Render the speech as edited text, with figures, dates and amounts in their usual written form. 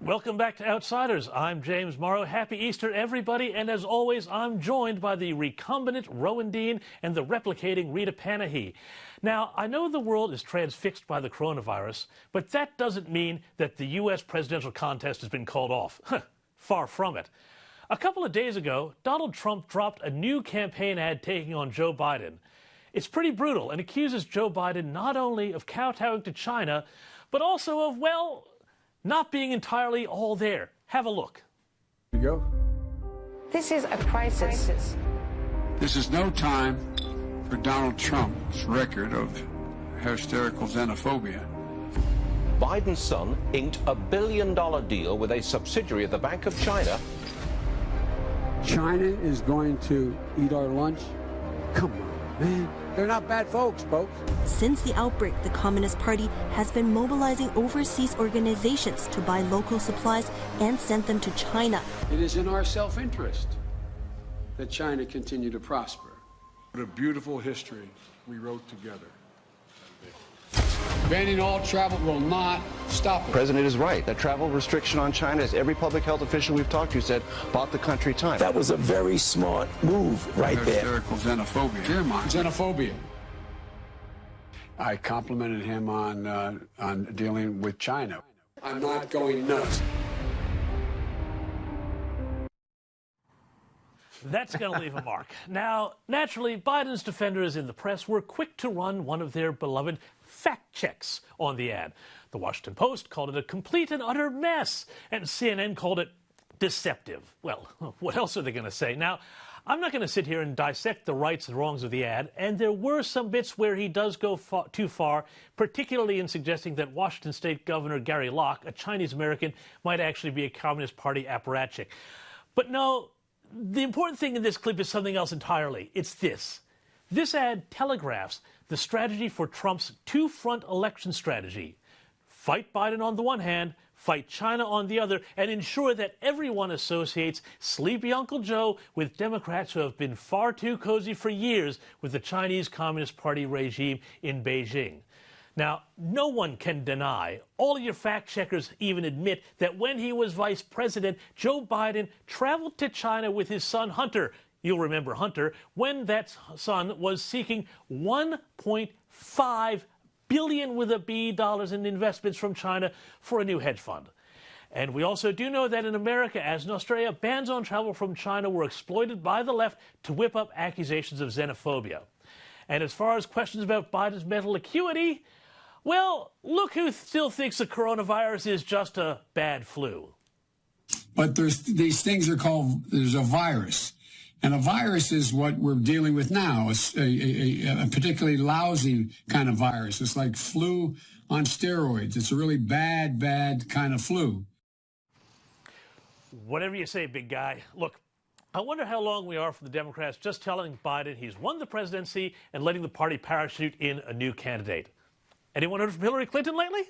Welcome back to Outsiders. I'm James Morrow. Happy Easter, everybody. And as always, I'm joined by the recombinant Rowan Dean and the replicating Rita Panahi. Now, I know the world is transfixed by the coronavirus, but that doesn't mean that the U.S. presidential contest has been called off. Far from it. A couple of days ago, Donald Trump dropped a new campaign ad taking on Joe Biden. It's pretty brutal and accuses Joe Biden not only of kowtowing to China, but also of, well, not being entirely all there. Have a look. Here you go. This is a crisis. This is no time for Donald Trump's record of hysterical xenophobia. Biden's son inked $1 billion deal with a subsidiary of the Bank of China. China is going to eat our lunch? Come on, man. They're not bad folks. Since the outbreak, the Communist Party has been mobilizing overseas organizations to buy local supplies and send them to China. It is in our self-interest that China continue to prosper. What a beautiful history we wrote together. Banning all travel will not stop it. The president is right. That travel restriction on China, as every public health official we've talked to said, bought the country time. That was a very smart move right there. Hysterical xenophobia. Xenophobia. I complimented him on dealing with China. I'm not going nuts. That's going to leave a mark. Now, naturally, Biden's defenders in the press were quick to run one of their beloved fact checks on the ad. The Washington Post called it a complete and utter mess, and CNN called it deceptive. Well, what else are they going to say? Now, I'm not going to sit here and dissect the rights and wrongs of the ad, and there were some bits where he does go too far, particularly in suggesting that Washington State Governor Gary Locke, a Chinese-American, might actually be a Communist Party apparatchik. But no, the important thing in this clip is something else entirely. It's this. This ad telegraphs the strategy for Trump's two-front election strategy. Fight Biden on the one hand, fight China on the other, and ensure that everyone associates sleepy Uncle Joe with Democrats who have been far too cozy for years with the Chinese Communist Party regime in Beijing. Now, no one can deny, all of your fact-checkers even admit, that when he was vice president, Joe Biden traveled to China with his son Hunter. You'll remember Hunter, when that son was seeking $1.5 billion with a B dollars in investments from China for a new hedge fund. And we also do know that in America, as in Australia, bans on travel from China were exploited by the left to whip up accusations of xenophobia. And as far as questions about Biden's mental acuity, well, look who still thinks the coronavirus is just a bad flu. But these things are called, there's a virus. And a virus is what we're dealing with now, a particularly lousy kind of virus. It's like flu on steroids. It's a really bad kind of flu. Whatever you say, big guy. Look, I wonder how long we are for the Democrats just telling Biden he's won the presidency and letting the party parachute in a new candidate. Anyone heard from Hillary Clinton lately?